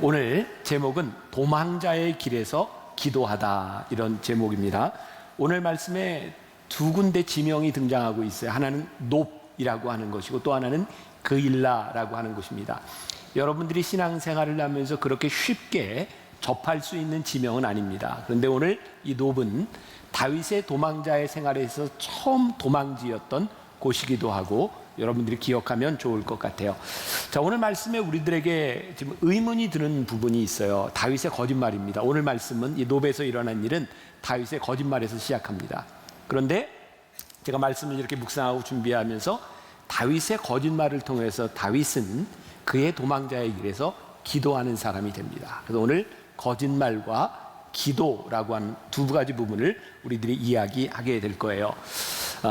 오늘 제목은 도망자의 길에서 기도하다, 이런 제목입니다. 오늘 말씀에 두 군데 지명이 등장하고 있어요. 하나는 놉이라고 하는 것이고 또 하나는 그일라라고 하는 것입니다. 여러분들이 신앙생활을 하면서 그렇게 쉽게 접할 수 있는 지명은 아닙니다. 그런데 오늘 이 놉은 다윗의 도망자의 생활에서 처음 도망지였던 곳이기도 하고 여러분들이 기억하면 좋을 것 같아요. 자, 오늘 말씀에 우리들에게 지금 의문이 드는 부분이 있어요. 다윗의 거짓말입니다. 오늘 말씀은 이 놉에서 일어난 일은 다윗의 거짓말에서 시작합니다. 그런데 제가 말씀을 이렇게 묵상하고 준비하면서 다윗의 거짓말을 통해서 다윗은 그의 도망자의 길에서 기도하는 사람이 됩니다. 그래서 오늘 거짓말과 기도라고 하는 두 가지 부분을 우리들이 이야기하게 될 거예요.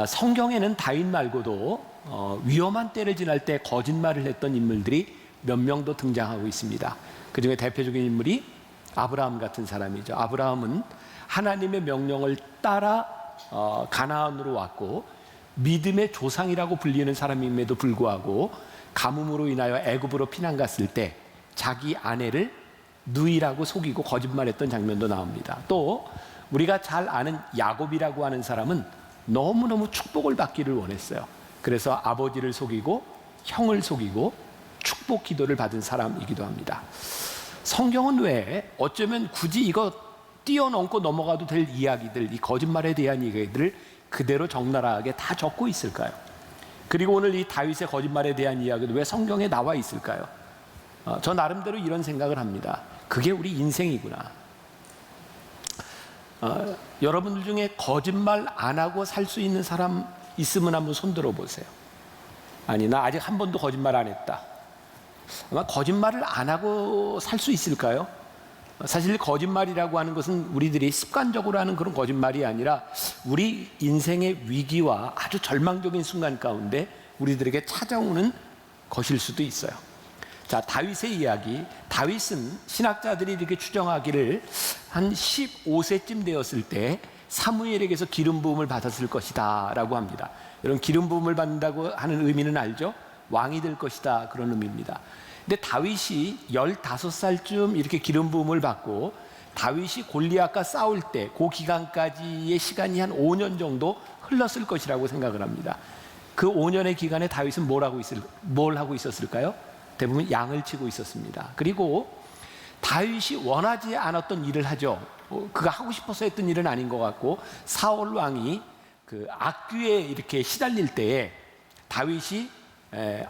성경에는 다윗 말고도 위험한 때를 지날 때 거짓말을 했던 인물들이 몇 명도 등장하고 있습니다. 그 중에 대표적인 인물이 아브라함 같은 사람이죠. 아브라함은 하나님의 명령을 따라 가나안으로 왔고 믿음의 조상이라고 불리는 사람임에도 불구하고 가뭄으로 인하여 애굽으로 피난 갔을 때 자기 아내를 누이라고 속이고 거짓말했던 장면도 나옵니다. 또 우리가 잘 아는 야곱이라고 하는 사람은 너무너무 축복을 받기를 원했어요. 그래서 아버지를 속이고 형을 속이고 축복 기도를 받은 사람이기도 합니다. 성경은 왜 어쩌면 굳이 이거 뛰어넘고 넘어가도 될 이야기들, 이 거짓말에 대한 이야기들을 그대로 적나라하게 다 적고 있을까요? 그리고 오늘 이 다윗의 거짓말에 대한 이야기도 왜 성경에 나와 있을까요? 저 나름대로 이런 생각을 합니다. 그게 우리 인생이구나. 여러분들 중에 거짓말 안 하고 살 수 있는 사람 있으면 한번 손 들어보세요. 아니, 나 아직 한 번도 거짓말 안 했다. 아마 거짓말을 안 하고 살 수 있을까요? 사실 거짓말이라고 하는 것은 우리들이 습관적으로 하는 그런 거짓말이 아니라 우리 인생의 위기와 아주 절망적인 순간 가운데 우리들에게 찾아오는 것일 수도 있어요. 자, 다윗의 이야기. 다윗은 신학자들이 이렇게 추정하기를 한 15세쯤 되었을 때 사무엘에게서 기름 부음을 받았을 것이다 라고 합니다. 여러분, 기름 부음을 받는다고 하는 의미는 알죠? 왕이 될 것이다, 그런 의미입니다. 근데 다윗이 15살쯤 이렇게 기름 부음을 받고 다윗이 골리앗과 싸울 때 그 기간까지의 시간이 한 5년 정도 흘렀을 것이라고 생각을 합니다. 그 5년의 기간에 다윗은 뭘 하고 있었을까요? 대부분 양을 치고 있었습니다. 그리고 다윗이 원하지 않았던 일을 하죠. 그가 하고 싶어서 했던 일은 아닌 것 같고, 사울 왕이 그 악귀에 이렇게 시달릴 때에 다윗이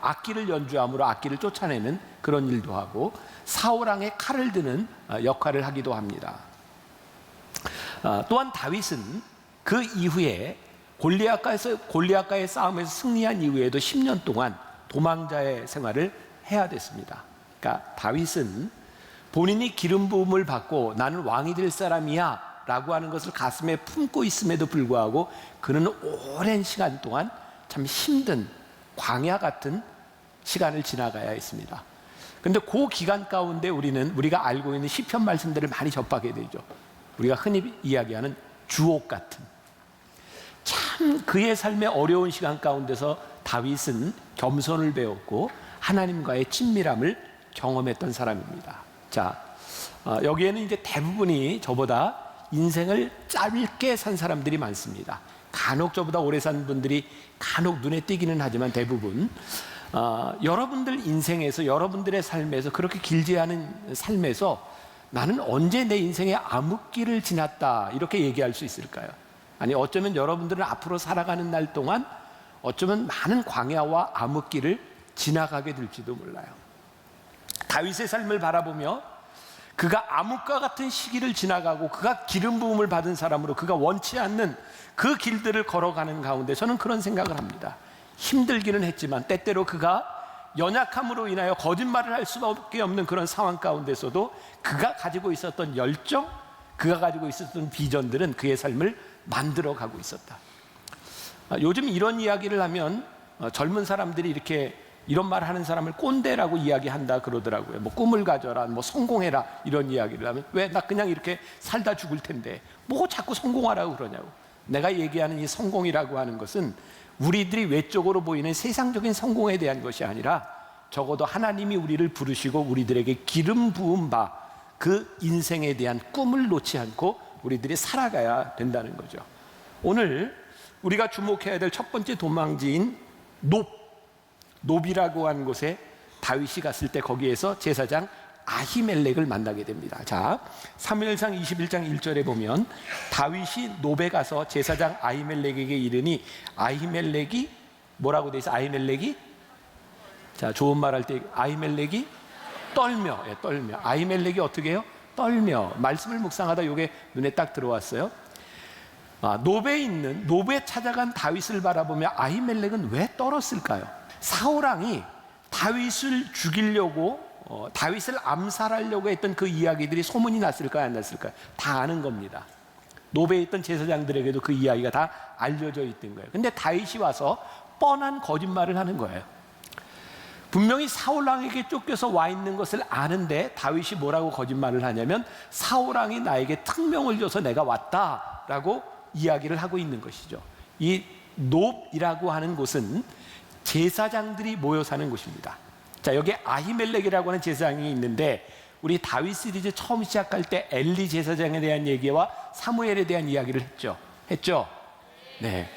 악기를 연주함으로 악기를 쫓아내는 그런 일도 하고, 사울 왕의 칼을 드는 역할을 하기도 합니다. 또한 다윗은 그 이후에 골리앗과의 싸움에서 승리한 이후에도 10년 동안 도망자의 생활을 해야 됐습니다. 그러니까 다윗은 본인이 기름 부음을 받고 나는 왕이 될 사람이야 라고 하는 것을 가슴에 품고 있음에도 불구하고 그는 오랜 시간 동안 참 힘든 광야 같은 시간을 지나가야 했습니다. 그런데 그 기간 가운데 우리가 알고 있는 시편 말씀들을 많이 접하게 되죠. 우리가 흔히 이야기하는 주옥 같은, 참 그의 삶의 어려운 시간 가운데서 다윗은 겸손을 배웠고 하나님과의 친밀함을 경험했던 사람입니다. 자, 여기에는 이제 대부분이 저보다 인생을 짧게 산 사람들이 많습니다. 간혹 저보다 오래 산 분들이 간혹 눈에 띄기는 하지만 대부분 여러분들 인생에서, 여러분들의 삶에서, 그렇게 길지 않은 삶에서 나는 언제 내 인생의 암흑기를 지났다 이렇게 얘기할 수 있을까요? 아니, 어쩌면 여러분들은 앞으로 살아가는 날 동안 어쩌면 많은 광야와 암흑기를 지나가게 될지도 몰라요. 다윗의 삶을 바라보며 그가 암흑과 같은 시기를 지나가고 그가 기름 부음을 받은 사람으로 그가 원치 않는 그 길들을 걸어가는 가운데 저는 그런 생각을 합니다. 힘들기는 했지만 때때로 그가 연약함으로 인하여 거짓말을 할 수밖에 없는 그런 상황 가운데서도 그가 가지고 있었던 열정, 그가 가지고 있었던 비전들은 그의 삶을 만들어가고 있었다. 요즘 이런 이야기를 하면 젊은 사람들이 이렇게 이런 말 하는 사람을 꼰대라고 이야기한다 그러더라고요. 뭐 꿈을 가져라, 뭐 성공해라, 이런 이야기를 하면 왜 나 그냥 이렇게 살다 죽을 텐데 뭐 자꾸 성공하라고 그러냐고. 내가 얘기하는 이 성공이라고 하는 것은 우리들이 외적으로 보이는 세상적인 성공에 대한 것이 아니라 적어도 하나님이 우리를 부르시고 우리들에게 기름 부은 바 그 인생에 대한 꿈을 놓지 않고 우리들이 살아가야 된다는 거죠. 오늘 우리가 주목해야 될 첫 번째 도망지인 놉이라고 한 곳에 다윗이 갔을 때 거기에서 제사장 아히멜렉을 만나게 됩니다. 자, 사무엘상 21장 1절에 보면 다윗이 놉에 가서 제사장 아히멜렉에게 이르니 아히멜렉이 뭐라고 돼 있어? 아히멜렉이 자, 좋은 말 할 때 아히멜렉이 떨며, 떨며. 아히멜렉이 어떻게 해요? 떨며. 말씀을 묵상하다 이게 눈에 딱 들어왔어요. 놉에 찾아간 다윗을 바라보며 아히멜렉은 왜 떨었을까요? 사울 왕이 다윗을 죽이려고 다윗을 암살하려고 했던 그 이야기들이 소문이 났을까요? 안 났을까요? 다 아는 겁니다. 놉에 있던 제사장들에게도 그 이야기가 다 알려져 있던 거예요. 근데 다윗이 와서 뻔한 거짓말을 하는 거예요. 분명히 사울 왕에게 쫓겨서 와 있는 것을 아는데 다윗이 뭐라고 거짓말을 하냐면 사울 왕이 나에게 특명을 줘서 내가 왔다라고 이야기를 하고 있는 것이죠. 이 놉이라고 하는 곳은 제사장들이 모여 사는 곳입니다. 자, 여기 아히멜렉이라고 하는 제사장이 있는데 우리 다윗 시리즈 처음 시작할 때 엘리 제사장에 대한 얘기와 사무엘에 대한 이야기를 했죠? 네.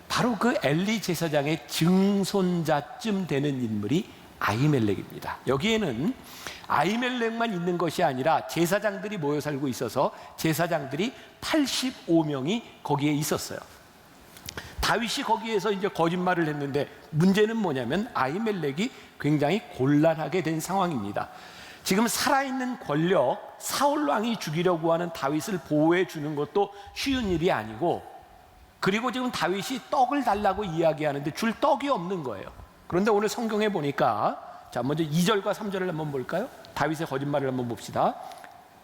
바로 그 엘리 제사장의 증손자쯤 되는 인물이 아히멜렉입니다. 여기에는 아히멜렉만 있는 것이 아니라 제사장들이 모여 살고 있어서 제사장들이 85명이 거기에 있었어요. 다윗이 거기에서 이제 거짓말을 했는데 문제는 뭐냐면 아히멜렉이 굉장히 곤란하게 된 상황입니다. 지금 살아있는 권력 사울 왕이 죽이려고 하는 다윗을 보호해 주는 것도 쉬운 일이 아니고 그리고 지금 다윗이 떡을 달라고 이야기하는데 줄 떡이 없는 거예요. 그런데 오늘 성경에 보니까 자, 먼저 2절과 3절을 한번 볼까요? 다윗의 거짓말을 한번 봅시다.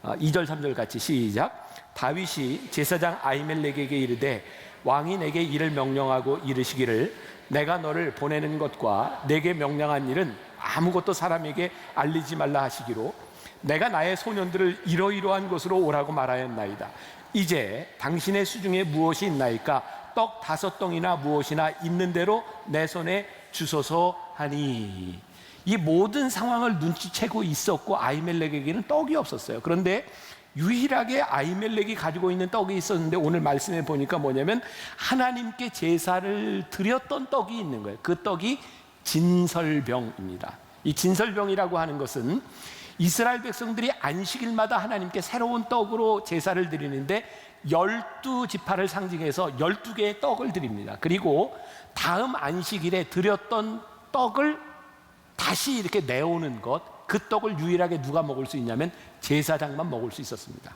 2절 3절 같이 시작. 다윗이 제사장 아히멜렉에게 이르되 왕이 내게 이를 명령하고 이르시기를 내가 너를 보내는 것과 내게 명령한 일은 아무것도 사람에게 알리지 말라 하시기로 내가 나의 소년들을 이러이러한 곳으로 오라고 말하였나이다. 이제 당신의 수중에 무엇이 있나이까? 떡 5덩이나 무엇이나 있는 대로 내 손에 주소서 하니. 이 모든 상황을 눈치채고 있었고 아히멜렉에게는 떡이 없었어요. 그런데 유일하게 아히멜렉이 가지고 있는 떡이 있었는데 오늘 말씀에 보니까 뭐냐면 하나님께 제사를 드렸던 떡이 있는 거예요. 그 떡이 진설병입니다. 이 진설병이라고 하는 것은 이스라엘 백성들이 안식일마다 하나님께 새로운 떡으로 제사를 드리는데 12지파를 상징해서 12개의 떡을 드립니다. 그리고 다음 안식일에 드렸던 떡을 다시 이렇게 내오는 것, 그 떡을 유일하게 누가 먹을 수 있냐면 제사장만 먹을 수 있었습니다.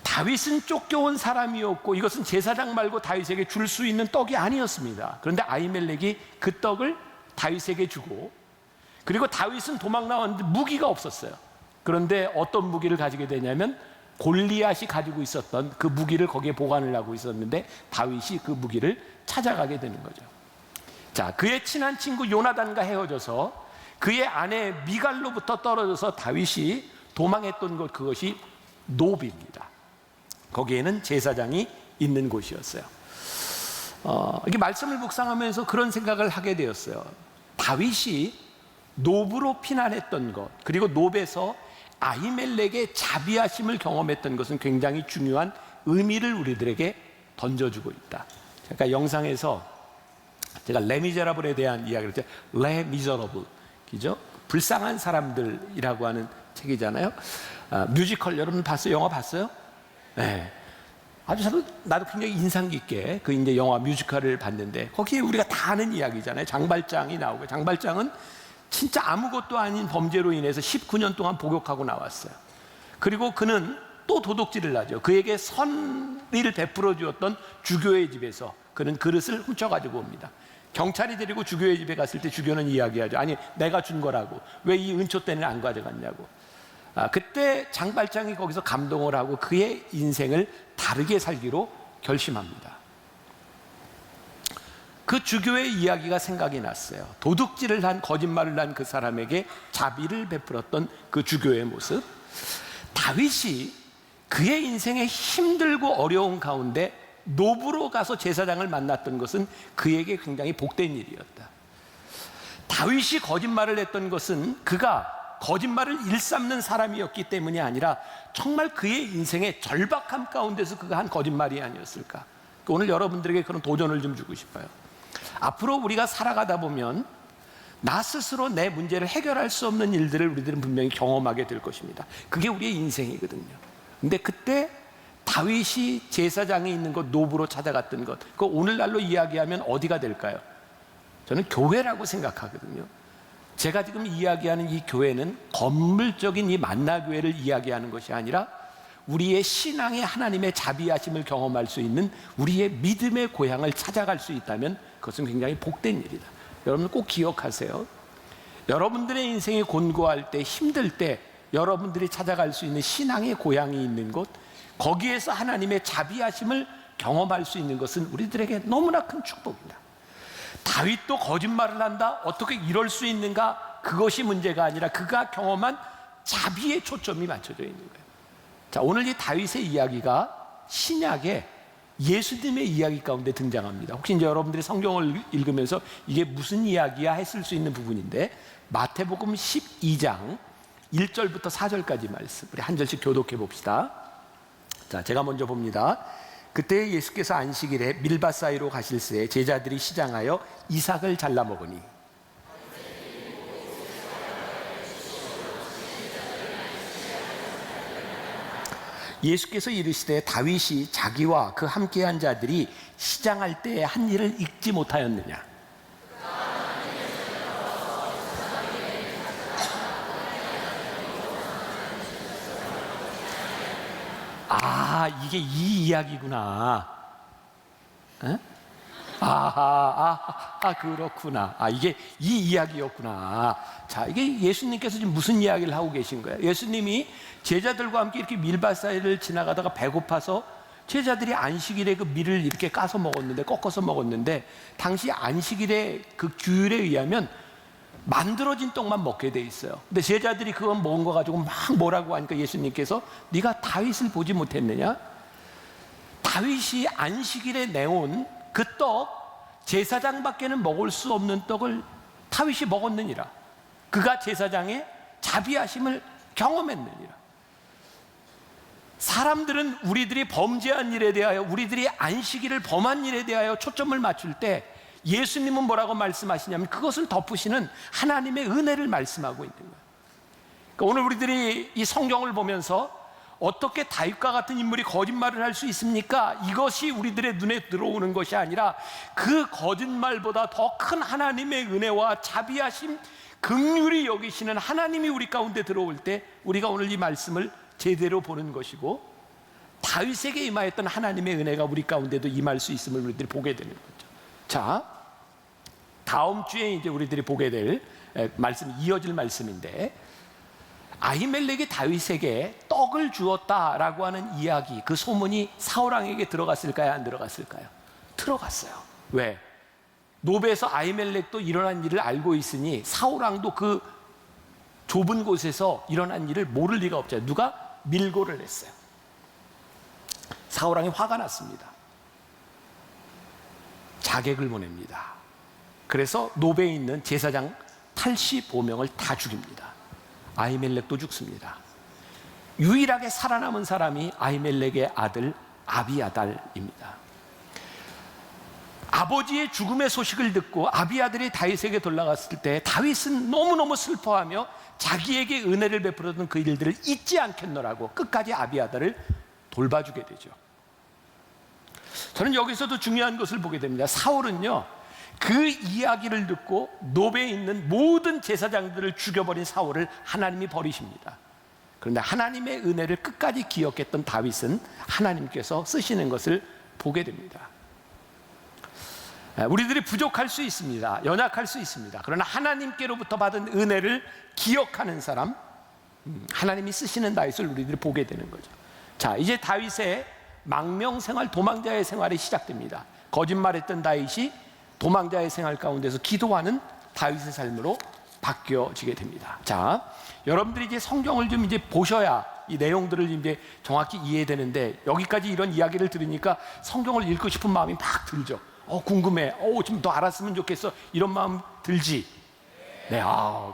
다윗은 쫓겨온 사람이었고 이것은 제사장 말고 다윗에게 줄 수 있는 떡이 아니었습니다. 그런데 아히멜렉이 그 떡을 다윗에게 주고 그리고 다윗은 도망 나왔는데 무기가 없었어요. 그런데 어떤 무기를 가지게 되냐면 골리앗이 가지고 있었던 그 무기를 거기에 보관을 하고 있었는데 다윗이 그 무기를 찾아가게 되는 거죠. 자, 그의 친한 친구 요나단과 헤어져서 그의 아내 미갈로부터 떨어져서 다윗이 도망했던 것, 그것이 놉입니다. 거기에는 제사장이 있는 곳이었어요. 이게 말씀을 묵상하면서 그런 생각을 하게 되었어요. 다윗이 놉으로 피난했던 것, 그리고 놉에서 아히멜렉의 자비하심을 경험했던 것은 굉장히 중요한 의미를 우리들에게 던져주고 있다. 그러니까 영상에서 제가 레미제라블에 대한 이야기를 했죠. 레미저러블, 그죠? 불쌍한 사람들이라고 하는 책이잖아요. 뮤지컬 여러분 봤어요? 영화 봤어요? 네. 나도 굉장히 인상 깊게 그 이제 영화 뮤지컬을 봤는데 거기에 우리가 다 아는 이야기잖아요. 장발장이 나오고 장발장은 진짜 아무것도 아닌 범죄로 인해서 19년 동안 복역하고 나왔어요. 그리고 그는 또 도둑질을 하죠. 그에게 선의를 베풀어 주었던 주교의 집에서 그는 그릇을 훔쳐가지고 옵니다. 경찰이 데리고 주교의 집에 갔을 때 주교는 이야기하죠. 아니, 내가 준 거라고. 왜 이 은초대는 안 가져갔냐고. 그때 장발장이 거기서 감동을 하고 그의 인생을 다르게 살기로 결심합니다. 그 주교의 이야기가 생각이 났어요. 도둑질을 한, 거짓말을 한 그 사람에게 자비를 베풀었던 그 주교의 모습. 다윗이 그의 인생에 힘들고 어려운 가운데 놉으로 가서 제사장을 만났던 것은 그에게 굉장히 복된 일이었다. 다윗이 거짓말을 했던 것은 그가 거짓말을 일삼는 사람이었기 때문이 아니라 정말 그의 인생의 절박함 가운데서 그가 한 거짓말이 아니었을까. 오늘 여러분들에게 그런 도전을 좀 주고 싶어요. 앞으로 우리가 살아가다 보면 나 스스로 내 문제를 해결할 수 없는 일들을 우리들은 분명히 경험하게 될 것입니다. 그게 우리의 인생이거든요. 근데 그때 다윗이 제사장에 있는 것, 노브로 찾아갔던 것, 그 오늘날로 이야기하면 어디가 될까요? 저는 교회라고 생각하거든요. 제가 지금 이야기하는 이 교회는 건물적인 이 만나교회를 이야기하는 것이 아니라 우리의 신앙의 하나님의 자비하심을 경험할 수 있는 우리의 믿음의 고향을 찾아갈 수 있다면 그것은 굉장히 복된 일이다. 여러분 꼭 기억하세요. 여러분들의 인생이 곤고할 때, 힘들 때 여러분들이 찾아갈 수 있는 신앙의 고향이 있는 곳, 거기에서 하나님의 자비하심을 경험할 수 있는 것은 우리들에게 너무나 큰 축복입니다. 다윗도 거짓말을 한다? 어떻게 이럴 수 있는가? 그것이 문제가 아니라 그가 경험한 자비의 초점이 맞춰져 있는 거예요. 자, 오늘 이 다윗의 이야기가 신약의 예수님의 이야기 가운데 등장합니다. 혹시 이제 여러분들이 성경을 읽으면서 이게 무슨 이야기야 했을 수 있는 부분인데, 마태복음 12장 1절부터 4절까지 말씀, 우리 한 절씩 교독해 봅시다. 자, 제가 먼저 봅니다. 그때 예수께서 안식일에 밀밭 사이로 가실새 제자들이 시장하여 이삭을 잘라 먹으니 예수께서 이르시되 다윗이 자기와 그 함께한 자들이 시장할 때에 한 일을 잊지 못하였느냐. 아, 이게 이 이야기구나. 에? 그렇구나. 이게 이 이야기였구나. 자, 이게 예수님께서 지금 무슨 이야기를 하고 계신 거예요? 예수님이 제자들과 함께 이렇게 밀밭 사이를 지나가다가 배고파서 제자들이 안식일에 그 밀을 이렇게 까서 먹었는데, 꺾어서 먹었는데, 당시 안식일의 그 규율에 의하면 만들어진 떡만 먹게 돼 있어요. 근데 제자들이 그건 먹은 거 가지고 막 뭐라고 하니까 예수님께서 네가 다윗을 보지 못했느냐? 다윗이 안식일에 내온 그 떡, 제사장밖에는 먹을 수 없는 떡을 다윗이 먹었느니라. 그가 제사장의 자비하심을 경험했느니라. 사람들은 우리들이 범죄한 일에 대하여, 우리들이 안식일을 범한 일에 대하여 초점을 맞출 때 예수님은 뭐라고 말씀하시냐면 그것을 덮으시는 하나님의 은혜를 말씀하고 있는 거예요. 그러니까 오늘 우리들이 이 성경을 보면서 어떻게 다윗과 같은 인물이 거짓말을 할 수 있습니까? 이것이 우리들의 눈에 들어오는 것이 아니라 그 거짓말보다 더 큰 하나님의 은혜와 자비하심, 긍휼히 여기시는 하나님이 우리 가운데 들어올 때 우리가 오늘 이 말씀을 제대로 보는 것이고, 다윗에게 임하였던 하나님의 은혜가 우리 가운데도 임할 수 있음을 우리들이 보게 되는 거죠. 자, 다음 주에 이제 우리들이 보게 될 말씀, 이어질 말씀인데, 아히멜렉이 다윗에게 떡을 주었다라고 하는 이야기, 그 소문이 사울 왕에게 들어갔을까요? 안 들어갔을까요? 들어갔어요. 왜? 노베에서 아히멜렉도 일어난 일을 알고 있으니 사울 왕도 그 좁은 곳에서 일어난 일을 모를 리가 없잖아요. 누가 밀고를 했어요. 사울 왕이 화가 났습니다. 자객을 보냅니다. 그래서 노베에 있는 제사장 85명을 다 죽입니다. 아히멜렉도 죽습니다. 유일하게 살아남은 사람이 아히멜렉의 아들 아비아달입니다. 아버지의 죽음의 소식을 듣고 아비아들이 다윗에게 돌아갔을 때 다윗은 너무너무 슬퍼하며 자기에게 은혜를 베풀었던 그 일들을 잊지 않겠노라고 끝까지 아비아달을 돌봐주게 되죠. 저는 여기서도 중요한 것을 보게 됩니다. 사울은요, 그 이야기를 듣고 노베에 있는 모든 제사장들을 죽여버린 사울을 하나님이 버리십니다. 그런데 하나님의 은혜를 끝까지 기억했던 다윗은 하나님께서 쓰시는 것을 보게 됩니다. 우리들이 부족할 수 있습니다. 연약할 수 있습니다. 그러나 하나님께로부터 받은 은혜를 기억하는 사람, 하나님이 쓰시는 다윗을 우리들이 보게 되는 거죠. 자, 이제 다윗의 망명생활, 도망자의 생활이 시작됩니다. 거짓말했던 다윗이 도망자의 생활 가운데서 기도하는 다윗의 삶으로 바뀌어지게 됩니다. 자, 여러분들이 이제 성경을 좀 이제 보셔야 이 내용들을 이제 정확히 이해되는데, 여기까지 이런 이야기를 들으니까 성경을 읽고 싶은 마음이 막 들죠. 궁금해. 좀 더 알았으면 좋겠어. 이런 마음 들지. 네,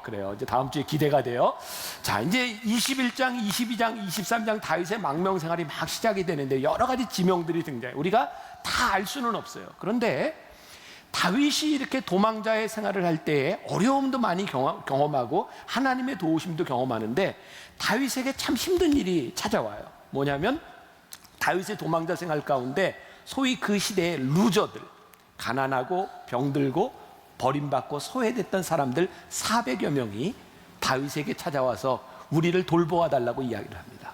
그래요. 이제 다음 주에 기대가 돼요. 자, 이제 21장, 22장, 23장 다윗의 망명 생활이 막 시작이 되는데 여러 가지 지명들이 등장해요. 우리가 다 알 수는 없어요. 그런데 다윗이 이렇게 도망자의 생활을 할 때에 어려움도 많이 경험하고 하나님의 도우심도 경험하는데 다윗에게 참 힘든 일이 찾아와요. 뭐냐면 다윗의 도망자 생활 가운데 소위 그 시대의 루저들, 가난하고 병들고 버림받고 소외됐던 사람들 400여 명이 다윗에게 찾아와서 우리를 돌보아 달라고 이야기를 합니다.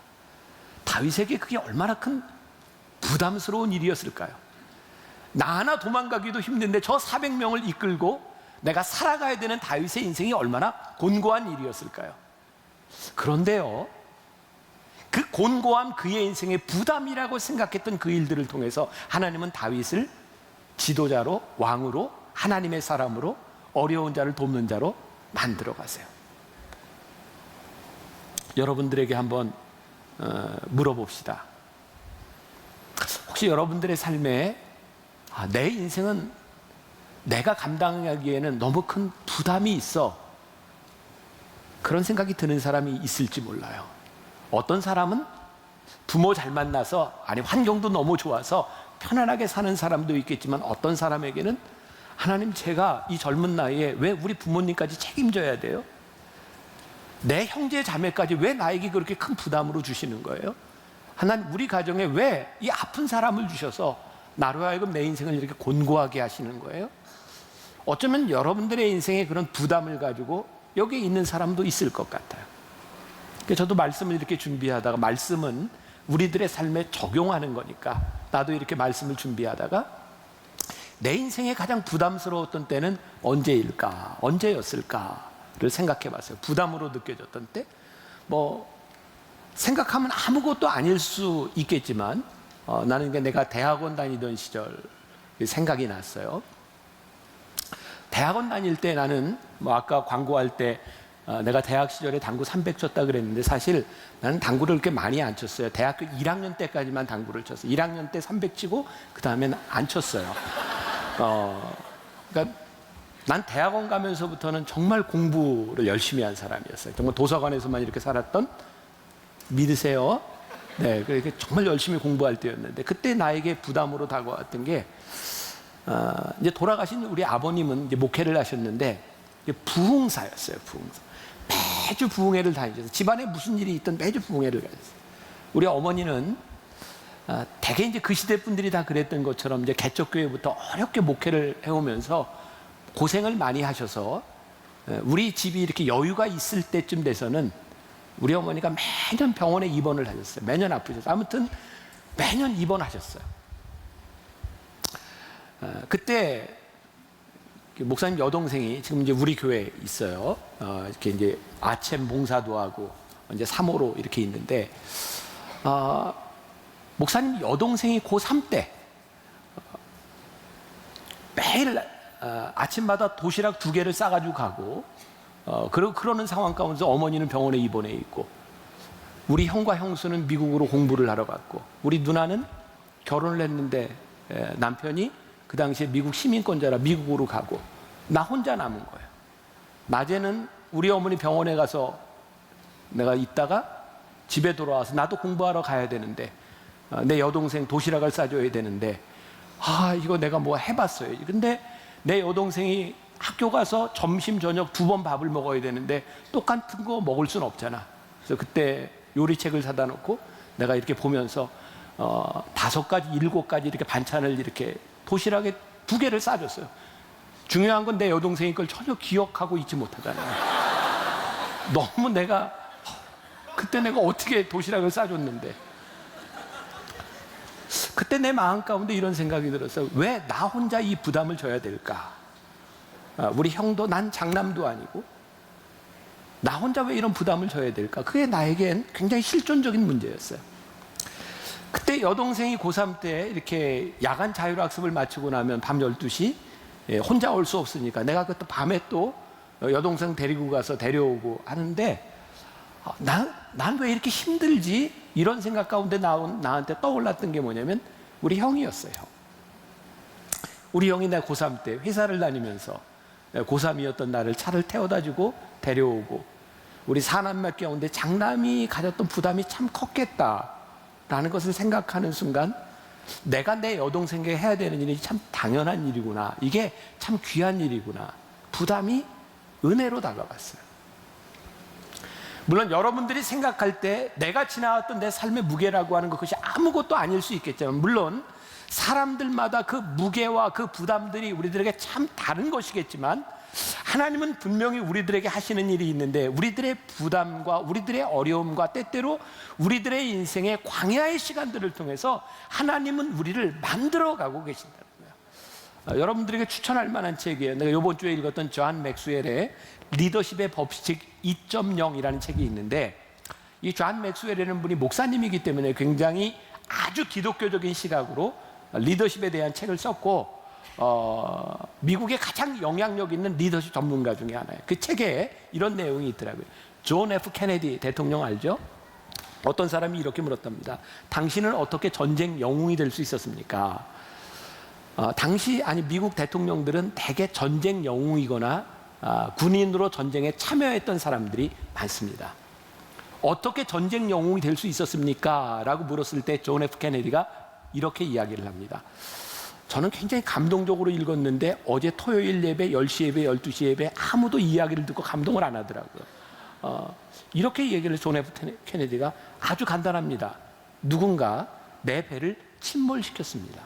다윗에게 그게 얼마나 큰 부담스러운 일이었을까요? 나 하나 도망가기도 힘든데 저 400명을 이끌고 내가 살아가야 되는 다윗의 인생이 얼마나 곤고한 일이었을까요? 그런데요, 그 곤고함, 그의 인생의 부담이라고 생각했던 그 일들을 통해서 하나님은 다윗을 지도자로, 왕으로, 하나님의 사람으로, 어려운 자를 돕는 자로 만들어 가세요. 여러분들에게 한번 물어봅시다. 혹시 여러분들의 삶에 내 인생은 내가 감당하기에는 너무 큰 부담이 있어, 그런 생각이 드는 사람이 있을지 몰라요. 어떤 사람은 부모 잘 만나서, 아니 환경도 너무 좋아서 편안하게 사는 사람도 있겠지만, 어떤 사람에게는 하나님, 제가 이 젊은 나이에 왜 우리 부모님까지 책임져야 돼요? 내 형제 자매까지 왜 나에게 그렇게 큰 부담으로 주시는 거예요? 하나님, 우리 가정에 왜 이 아픈 사람을 주셔서 나로 하여금 내 인생을 이렇게 곤고하게 하시는 거예요? 어쩌면 여러분들의 인생에 그런 부담을 가지고 여기 있는 사람도 있을 것 같아요. 저도 말씀을 이렇게 준비하다가, 말씀은 우리들의 삶에 적용하는 거니까 나도 이렇게 말씀을 준비하다가 내 인생에 가장 부담스러웠던 때는 언제였을까를 생각해 봤어요. 부담으로 느껴졌던 때, 생각하면 아무것도 아닐 수 있겠지만 나는 내가 대학원 다니던 시절 생각이 났어요. 대학원 다닐 때 나는 아까 광고할 때 내가 대학 시절에 당구 300 쳤다 그랬는데, 사실 나는 당구를 그렇게 많이 안 쳤어요. 대학교 1학년 때까지만 당구를 쳤어요. 1학년 때 300 치고 그 다음에는 안 쳤어요. 그러니까 난 대학원 가면서부터는 정말 공부를 열심히 한 사람이었어요. 정말 도서관에서만 이렇게 살았던, 믿으세요? 네, 그렇게 정말 열심히 공부할 때였는데, 그때 나에게 부담으로 다가왔던 게, 이제 돌아가신 우리 아버님은 이제 목회를 하셨는데 부흥사였어요. 부흥사. 매주 부흥회를 다니셔서 집안에 무슨 일이 있든 매주 부흥회를 가셨어요. 우리 어머니는 대개 이제 그 시대 분들이 다 그랬던 것처럼 이제 개척교회부터 어렵게 목회를 해오면서 고생을 많이 하셔서 우리 집이 이렇게 여유가 있을 때쯤 돼서는 우리 어머니가 매년 병원에 입원을 하셨어요. 매년 아프셨어요. 아무튼 매년 입원하셨어요. 그때 목사님 여동생이 지금 이제 우리 교회에 있어요. 이렇게 이제 아침 봉사도 하고 이제 3호로 이렇게 있는데, 목사님 여동생이 고3 때 매일 아침마다 도시락 2개를 싸가지고 가고, 그러는 상황 가운데서 어머니는 병원에 입원해 있고, 우리 형과 형수는 미국으로 공부를 하러 갔고, 우리 누나는 결혼을 했는데 남편이 그 당시에 미국 시민권자라 미국으로 가고, 나 혼자 남은 거예요. 낮에는 우리 어머니 병원에 가서 내가 있다가 집에 돌아와서 나도 공부하러 가야 되는데, 내 여동생 도시락을 싸줘야 되는데, 이거 내가 뭐 해봤어요. 근데 내 여동생이 학교 가서 점심 저녁 2번 밥을 먹어야 되는데 똑같은 거 먹을 수는 없잖아. 그래서 그때 요리책을 사다 놓고 내가 이렇게 보면서 5가지 7가지 이렇게 반찬을 이렇게 도시락에 2개를 싸줬어요. 중요한 건 내 여동생이 그걸 전혀 기억하고 있지 못하잖아요. 너무 그때 내가 어떻게 도시락을 싸줬는데, 그때 내 마음 가운데 이런 생각이 들었어요. 왜 나 혼자 이 부담을 져야 될까? 우리 형도, 난 장남도 아니고 나 혼자 왜 이런 부담을 져야 될까? 그게 나에겐 굉장히 실존적인 문제였어요. 그때 여동생이 고3 때 이렇게 야간 자율학습을 마치고 나면 밤 12시 혼자 올 수 없으니까 내가 그때 밤에 또 여동생 데리고 가서 데려오고 하는데, 난 왜 이렇게 힘들지? 이런 생각 가운데 나한테 떠올랐던 게 뭐냐면 우리 형이었어요. 우리 형이 내 고3 때 회사를 다니면서 고3이었던 나를 차를 태워다 주고 데려오고, 우리 사남매 가운데 장남이 가졌던 부담이 참 컸겠다라는 것을 생각하는 순간, 내가 내 여동생에게 해야 되는 일이 참 당연한 일이구나, 이게 참 귀한 일이구나, 부담이 은혜로 다가왔어요. 물론 여러분들이 생각할 때 내가 지나왔던 내 삶의 무게라고 하는 것이 아무것도 아닐 수 있겠지만, 물론 사람들마다 그 무게와 그 부담들이 우리들에게 참 다른 것이겠지만, 하나님은 분명히 우리들에게 하시는 일이 있는데, 우리들의 부담과 우리들의 어려움과 때때로 우리들의 인생의 광야의 시간들을 통해서 하나님은 우리를 만들어가고 계신다는 거예요. 여러분들에게 추천할 만한 책이에요. 내가 이번 주에 읽었던 존 맥스웰의 리더십의 법칙 2.0이라는 책이 있는데, 이 존 맥스웰이라는 분이 목사님이기 때문에 굉장히 아주 기독교적인 시각으로 리더십에 대한 책을 썼고, 미국의 가장 영향력 있는 리더십 전문가 중에 하나예요. 그 책에 이런 내용이 있더라고요. 존 F 케네디 대통령 알죠? 어떤 사람이 이렇게 물었답니다. 당신은 어떻게 전쟁 영웅이 될 수 있었습니까? 미국 대통령들은 대개 전쟁 영웅이거나 군인으로 전쟁에 참여했던 사람들이 많습니다. 어떻게 전쟁 영웅이 될 수 있었습니까? 라고 물었을 때 존 F 케네디가 이렇게 이야기를 합니다. 저는 굉장히 감동적으로 읽었는데 어제 토요일 예배, 10시 예배, 12시 예배 아무도 이야기를 듣고 감동을 안 하더라고요. 이렇게 얘기를 존 F 케네디가 아주 간단합니다. 누군가 내 배를 침몰시켰습니다.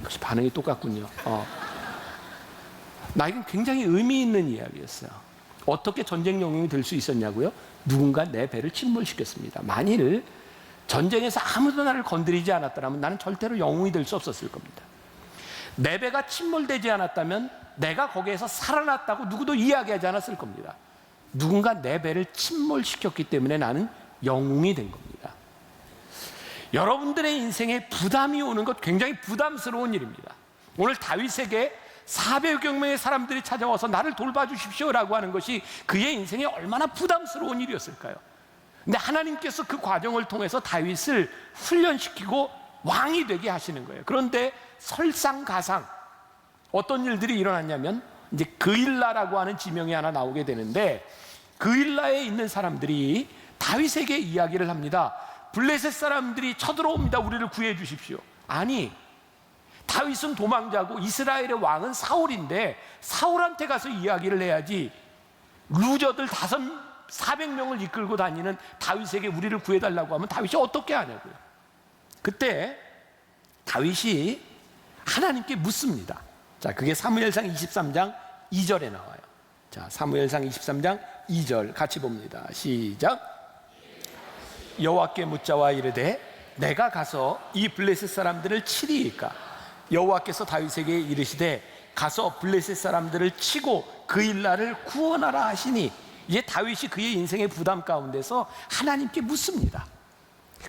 역시 반응이 똑같군요. 나에겐 굉장히 의미 있는 이야기였어요. 어떻게 전쟁 영웅이 될 수 있었냐고요? 누군가 내 배를 침몰시켰습니다. 만일 전쟁에서 아무도 나를 건드리지 않았더라면 나는 절대로 영웅이 될 수 없었을 겁니다. 내 배가 침몰되지 않았다면 내가 거기에서 살아났다고 누구도 이야기하지 않았을 겁니다. 누군가 내 배를 침몰시켰기 때문에 나는 영웅이 된 겁니다. 여러분들의 인생에 부담이 오는 것 굉장히 부담스러운 일입니다. 오늘 다윗에게 400여 명의 사람들이 찾아와서 나를 돌봐주십시오라고 하는 것이 그의 인생에 얼마나 부담스러운 일이었을까요? 근데 하나님께서 그 과정을 통해서 다윗을 훈련시키고 왕이 되게 하시는 거예요. 그런데 설상가상 어떤 일들이 일어났냐면, 이제 그일라라고 하는 지명이 하나 나오게 되는데, 그일라에 있는 사람들이 다윗에게 이야기를 합니다. 블레셋 사람들이 쳐들어옵니다. 우리를 구해 주십시오. 아니, 다윗은 도망자고 이스라엘의 왕은 사울인데 사울한테 가서 이야기를 해야지, 루저들 400명을 이끌고 다니는 다윗에게 우리를 구해달라고 하면 다윗이 어떻게 하냐고요. 그때 다윗이 하나님께 묻습니다. 자, 그게 사무엘상 23장 2절에 나와요. 자, 사무엘상 23장 2절 같이 봅니다. 시작. 여호와께 묻자와 이르되 내가 가서 이 블레셋 사람들을 치리이까? 여호와께서 다윗에게 이르시되 가서 블레셋 사람들을 치고 그일라를 구원하라 하시니, 이제 다윗이 그의 인생의 부담 가운데서 하나님께 묻습니다.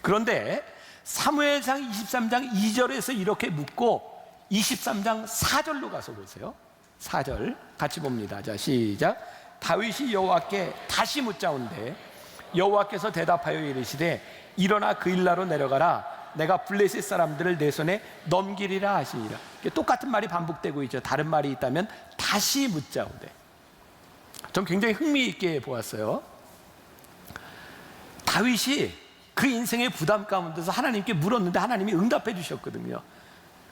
그런데 사무엘상 23장 2절에서 이렇게 묻고 23장 4절로 가서 보세요. 4절 같이 봅니다. 자, 시작. 다윗이 여호와께 다시 묻자온대 여호와께서 대답하여 이르시되 일어나 그일라로 내려가라. 내가 블레셋 사람들을 내 손에 넘기리라 하시니라. 똑같은 말이 반복되고 있죠. 다른 말이 있다면 다시 묻자온대. 전 굉장히 흥미있게 보았어요. 다윗이 그 인생의 부담 가운데서 하나님께 물었는데 하나님이 응답해 주셨거든요.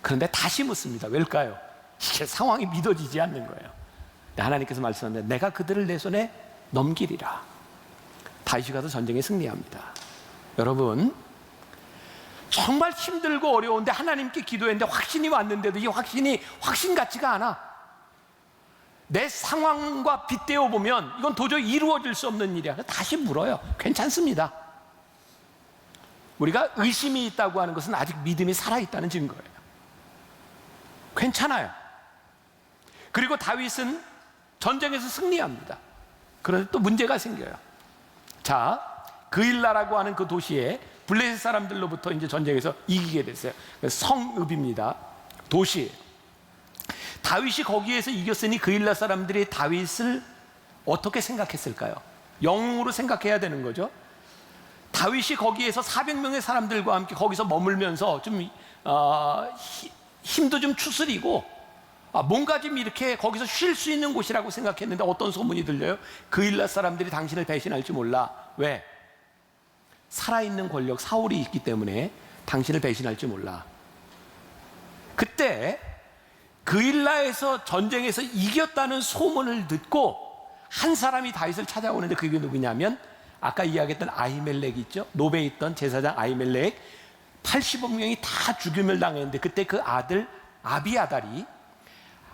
그런데 다시 묻습니다. 왜일까요? 이게 상황이 믿어지지 않는 거예요. 하나님께서 말씀하는데 내가 그들을 내 손에 넘기리라. 다윗이 가서 전쟁에 승리합니다. 여러분, 정말 힘들고 어려운데 하나님께 기도했는데 확신이 왔는데도 이 확신이 확신 같지가 않아. 내 상황과 빗대어 보면 이건 도저히 이루어질 수 없는 일이야. 다시 물어요. 괜찮습니다. 우리가 의심이 있다고 하는 것은 아직 믿음이 살아있다는 증거예요. 괜찮아요. 그리고 다윗은 전쟁에서 승리합니다. 그런데 또 문제가 생겨요. 자, 그일라라고 하는 그 도시에 블레셋 사람들로부터 이제 전쟁에서 이기게 됐어요. 성읍입니다. 도시예요. 다윗이 거기에서 이겼으니 그일라 사람들이 다윗을 어떻게 생각했을까요? 영웅으로 생각해야 되는 거죠. 다윗이 거기에서 400명의 사람들과 함께 거기서 머물면서 좀 힘도 좀 추스리고 뭔가 좀 이렇게 거기서 쉴 수 있는 곳이라고 생각했는데 어떤 소문이 들려요? 그일라 사람들이 당신을 배신할지 몰라. 왜? 살아있는 권력 사울이 있기 때문에 당신을 배신할지 몰라. 그때 그일라에서 전쟁에서 이겼다는 소문을 듣고 한 사람이 다윗을 찾아오는데 그게 누구냐면 아까 이야기했던 아히멜렉 있죠? 노베에 있던 제사장 아히멜렉 80억 명이 다 죽임을 당했는데 그때 그 아들 아비아달이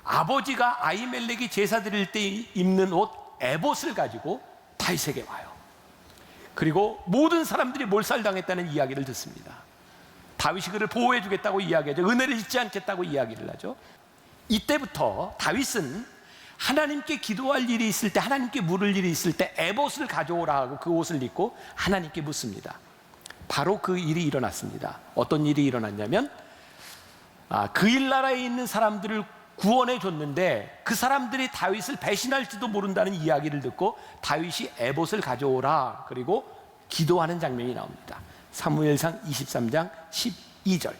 아버지가 아히멜렉이 제사 드릴 때 입는 옷 에봇을 가지고 다윗에게 와요. 그리고 모든 사람들이 몰살당했다는 이야기를 듣습니다. 다윗이 그를 보호해 주겠다고 이야기하죠. 은혜를 잊지 않겠다고 이야기를 하죠. 이때부터 다윗은 하나님께 기도할 일이 있을 때, 하나님께 물을 일이 있을 때 에봇을 가져오라 하고 그 옷을 입고 하나님께 묻습니다. 바로 그 일이 일어났습니다. 어떤 일이 일어났냐면 그일라에 있는 사람들을 구원해 줬는데 그 사람들이 다윗을 배신할지도 모른다는 이야기를 듣고 다윗이 에봇을 가져오라 그리고 기도하는 장면이 나옵니다. 사무엘상 23장 12절.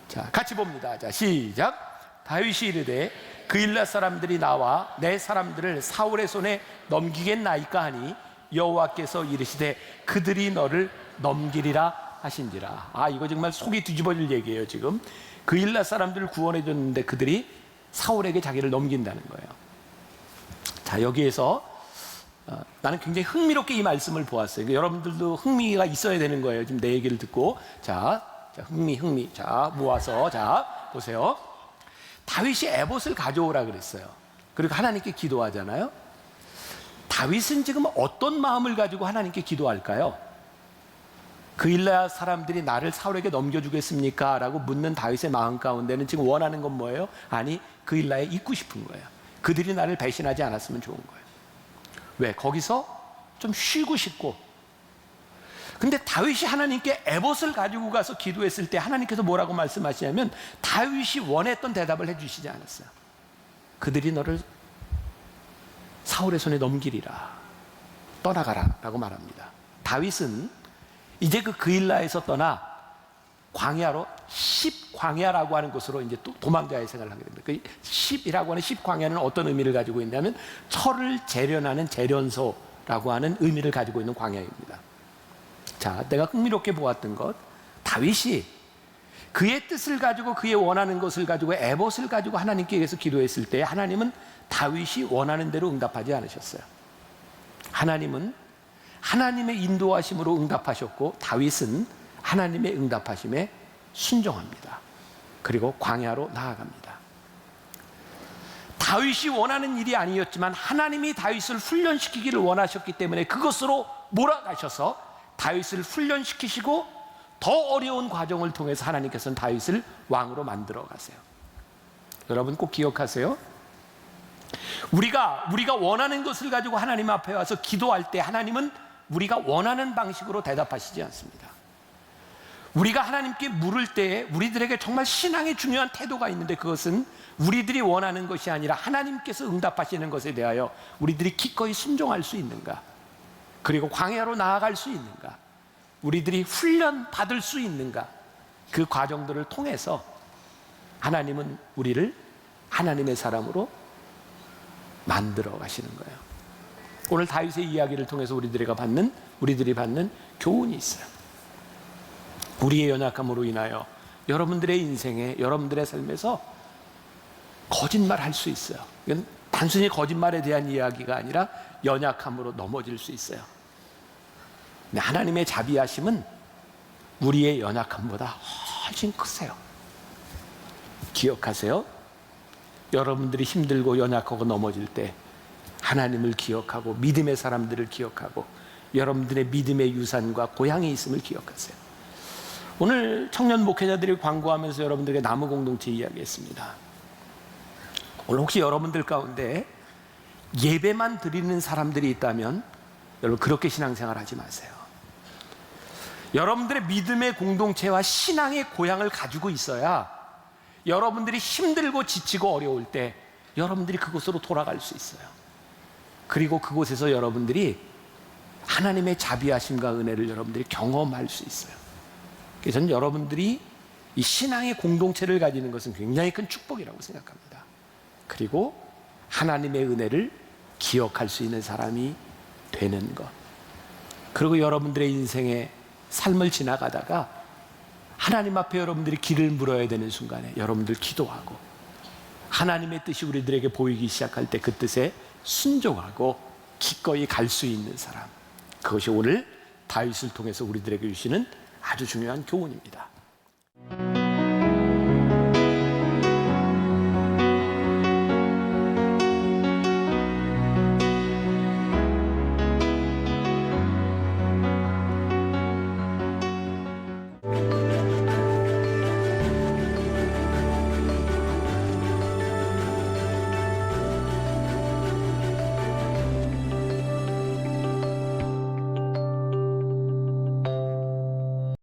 자, 같이 봅니다. 자, 시작. 다윗이 이르되 그일라 사람들이 나와 내 사람들을 사울의 손에 넘기겠나이까 하니 여호와께서 이르시되 그들이 너를 넘기리라 하신지라. 이거 정말 속이 뒤집어질 얘기예요. 지금 그일라 사람들을 구원해 줬는데 그들이 사울에게 자기를 넘긴다는 거예요. 자, 여기에서 나는 굉장히 흥미롭게 이 말씀을 보았어요. 여러분들도 흥미가 있어야 되는 거예요. 지금 내 얘기를 듣고. 자, 흥미. 자, 모아서. 자, 보세요. 다윗이 에봇을 가져오라 그랬어요. 그리고 하나님께 기도하잖아요. 다윗은 지금 어떤 마음을 가지고 하나님께 기도할까요? 그일라 사람들이 나를 사울에게 넘겨주겠습니까? 라고 묻는 다윗의 마음 가운데는 지금 원하는 건 뭐예요? 아니, 그일라에 있고 싶은 거예요. 그들이 나를 배신하지 않았으면 좋은 거예요. 왜? 거기서 좀 쉬고 싶고. 근데 다윗이 하나님께 에봇을 가지고 가서 기도했을 때 하나님께서 뭐라고 말씀하시냐면 다윗이 원했던 대답을 해주시지 않았어요. 그들이 너를 사울의 손에 넘기리라, 떠나가라 라고 말합니다. 다윗은 이제 그일라에서 떠나 광야로 십광야라고 하는 곳으로 이제 또 도망자의 생활을 하게 됩니다. 그 십이라고 하는 십광야는 어떤 의미를 가지고 있냐면 철을 재련하는 재련소라고 하는 의미를 가지고 있는 광야입니다. 자, 내가 흥미롭게 보았던 것, 다윗이 그의 뜻을 가지고 그의 원하는 것을 가지고 에봇을 가지고 하나님께 위해서 기도했을 때 하나님은 다윗이 원하는 대로 응답하지 않으셨어요. 하나님은 하나님의 인도하심으로 응답하셨고 다윗은 하나님의 응답하심에 순종합니다. 그리고 광야로 나아갑니다. 다윗이 원하는 일이 아니었지만 하나님이 다윗을 훈련시키기를 원하셨기 때문에 그것으로 몰아가셔서 다윗을 훈련시키시고 더 어려운 과정을 통해서 하나님께서는 다윗을 왕으로 만들어 가세요. 여러분 꼭 기억하세요. 우리가 원하는 것을 가지고 하나님 앞에 와서 기도할 때 하나님은 우리가 원하는 방식으로 대답하시지 않습니다. 우리가 하나님께 물을 때 우리들에게 정말 신앙의 중요한 태도가 있는데 그것은 우리들이 원하는 것이 아니라 하나님께서 응답하시는 것에 대하여 우리들이 기꺼이 순종할 수 있는가, 그리고 광야로 나아갈 수 있는가, 우리들이 훈련 받을 수 있는가, 그 과정들을 통해서 하나님은 우리를 하나님의 사람으로 만들어 가시는 거예요. 오늘 다윗의 이야기를 통해서 우리들이 받는 교훈이 있어요. 우리의 연약함으로 인하여 여러분들의 인생에, 여러분들의 삶에서 거짓말할 수 있어요. 이건 단순히 거짓말에 대한 이야기가 아니라 연약함으로 넘어질 수 있어요. 근데 하나님의 자비하심은 우리의 연약함보다 훨씬 크세요. 기억하세요. 여러분들이 힘들고 연약하고 넘어질 때 하나님을 기억하고 믿음의 사람들을 기억하고 여러분들의 믿음의 유산과 고향이 있음을 기억하세요. 오늘 청년 목회자들이 광고하면서 여러분들에게 나무 공동체 이야기했습니다. 오늘 혹시 여러분들 가운데 예배만 드리는 사람들이 있다면 여러분 그렇게 신앙생활 하지 마세요. 여러분들의 믿음의 공동체와 신앙의 고향을 가지고 있어야 여러분들이 힘들고 지치고 어려울 때 여러분들이 그곳으로 돌아갈 수 있어요. 그리고 그곳에서 여러분들이 하나님의 자비하심과 은혜를 여러분들이 경험할 수 있어요. 그래서 저는 여러분들이 이 신앙의 공동체를 가지는 것은 굉장히 큰 축복이라고 생각합니다. 그리고 하나님의 은혜를 기억할 수 있는 사람이 되는 것. 그리고 여러분들의 인생의 삶을 지나가다가 하나님 앞에 여러분들이 길을 물어야 되는 순간에 여러분들 기도하고 하나님의 뜻이 우리들에게 보이기 시작할 때 그 뜻에 순종하고 기꺼이 갈 수 있는 사람. 그것이 오늘 다윗을 통해서 우리들에게 주시는 아주 중요한 교훈입니다.